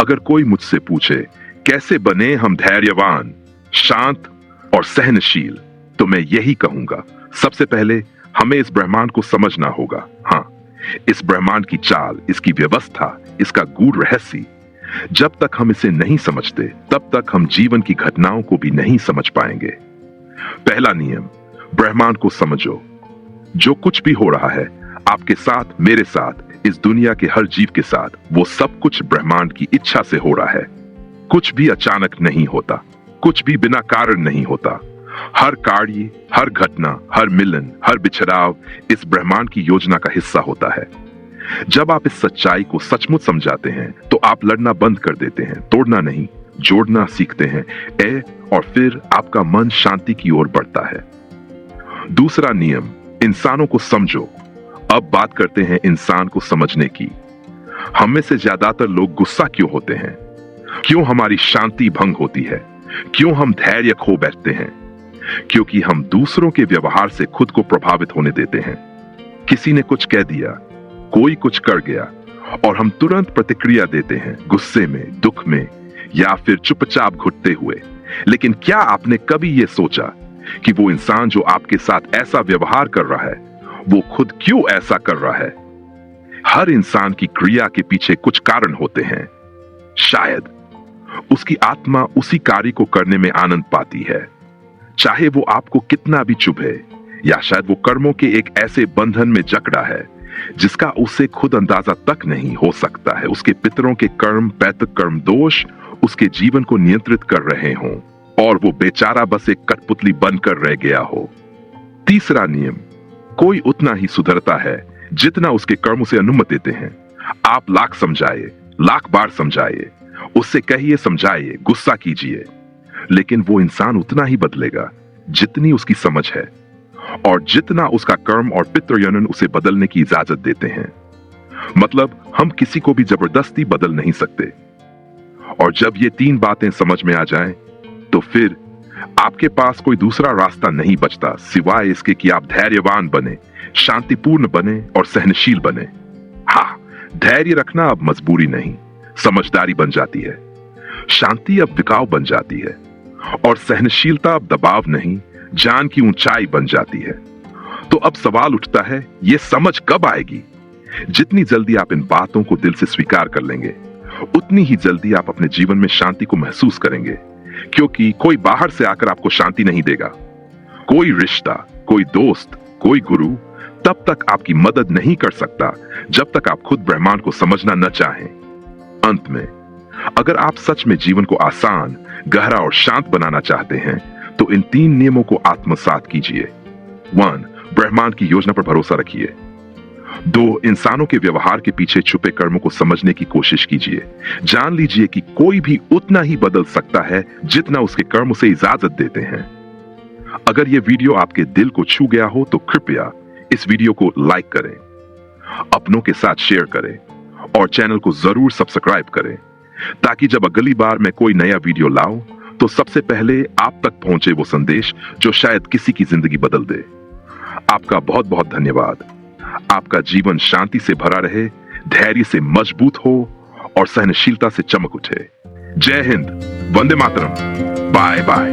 अगर कोई मुझसे पूछे कैसे बने हम धैर्यवान, शांत और सहनशील, तो मैं यही कहूंगा, सबसे पहले हमें इस ब्रह्मांड को समझना होगा। हाँ, इस ब्रह्मांड की चाल, इसकी व्यवस्था, इसका गूढ़ रहस्य। जब तक हम इसे नहीं समझते, तब तक हम जीवन की घटनाओं को भी नहीं समझ पाएंगे। पहला नियम, ब्रह्मांड को समझो। जो कुछ भी हो रहा है आपके साथ, मेरे साथ, इस दुनिया के हर जीव के साथ, वो सब कुछ ब्रह्मांड की इच्छा से हो रहा है। कुछ भी अचानक नहीं होता, कुछ भी बिना कारण नहीं होता। हर कार्य, हर घटना, हर मिलन, हर बिछड़ाव इस ब्रह्मांड की योजना का हिस्सा होता है। जब आप इस सच्चाई को सचमुच समझाते हैं, तो आप लड़ना बंद कर देते हैं, तोड़ना नहीं, जोड़ना सीखते हैं। और फिर आपका मन शांति की ओर बढ़ता है। दूसरा नियम, इंसानों को समझो। अब बात करते हैं इंसान को समझने की। हम में से ज्यादातर लोग गुस्सा क्यों होते हैं? क्यों हमारी शांति भंग होती है? क्यों हम धैर्य खो बैठते हैं? क्योंकि हम दूसरों के व्यवहार से खुद को प्रभावित होने देते हैं। किसी ने कुछ कह दिया, कोई कुछ कर गया, और हम तुरंत प्रतिक्रिया देते हैं, गुस्से में, दुख में, या फिर चुपचाप घुटते हुए। लेकिन क्या आपने कभी यह सोचा कि वो इंसान जो आपके साथ ऐसा व्यवहार कर रहा है, वो खुद क्यों ऐसा कर रहा है? हर इंसान की क्रिया के पीछे कुछ कारण होते हैं। शायद उसकी आत्मा उसी कार्य को करने में आनंद पाती है, चाहे वो आपको कितना भी चुभे, या शायद वो कर्मों के एक ऐसे बंधन में जकड़ा है जिसका उसे खुद अंदाजा तक नहीं हो सकता है। उसके पितरों के कर्म, पैतृक कर्म दोष उसके जीवन को नियंत्रित कर रहे हों, और वो बेचारा बस एक कठपुतली बनकर रह गया हो। तीसरा नियम, कोई उतना ही सुधरता है जितना उसके कर्म उसे अनुमति देते हैं। आप लाख समझाइए, लाख बार समझाइए, उससे कहिए, समझाइए, गुस्सा कीजिए, लेकिन वो इंसान उतना ही बदलेगा जितनी उसकी समझ है, और जितना उसका कर्म और पितृयनन उसे बदलने की इजाजत देते हैं। मतलब हम किसी को भी जबरदस्ती बदल नहीं सकते। और जब ये तीन बातें समझ में आ जाएं, तो फिर आपके पास कोई दूसरा रास्ता नहीं बचता सिवाय इसके कि आप धैर्यवान बने, शांतिपूर्ण बने और सहनशील बने। हाँ, धैर्य रखना अब मजबूरी नहीं, समझदारी बन जाती है। शांति अब विकाव बन जाती है, और सहनशीलता अब दबाव नहीं, जान की ऊंचाई बन जाती है। तो अब सवाल उठता है, यह समझ कब आएगी? जितनी जल्दी आप इन बातों को दिल से स्वीकार कर लेंगे, उतनी ही जल्दी आप अपने जीवन में शांति को महसूस करेंगे। क्योंकि कोई बाहर से आकर आपको शांति नहीं देगा। कोई रिश्ता, कोई दोस्त, कोई गुरु तब तक आपकी मदद नहीं कर सकता जब तक आप खुद ब्रह्मांड को समझना न चाहें। अंत में, अगर आप सच में जीवन को आसान, गहरा और शांत बनाना चाहते हैं, तो इन तीन नियमों को आत्मसात कीजिए। 1. ब्रह्मांड की योजना पर भरोसा रखिए। 2. इंसानों के व्यवहार के पीछे छुपे कर्मों को समझने की कोशिश कीजिए। जान लीजिए कि कोई भी उतना ही बदल सकता है जितना उसके कर्म उसे इजाजत देते हैं। अगर यह वीडियो आपके दिल को छू गया हो, तो कृपया इस वीडियो को लाइक करें, अपनों के साथ शेयर करें, और चैनल को जरूर सब्सक्राइब करें, ताकि जब अगली बार मैं कोई नया वीडियो लाऊं, तो सबसे पहले आप तक पहुंचे वो संदेश जो शायद किसी की जिंदगी बदल दे। आपका बहुत बहुत धन्यवाद। आपका जीवन शांति से भरा रहे, धैर्य से मजबूत हो, और सहनशीलता से चमक उठे। जय हिंद, वंदे मातरम, बाय बाय।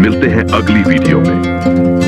मिलते हैं अगली वीडियो में।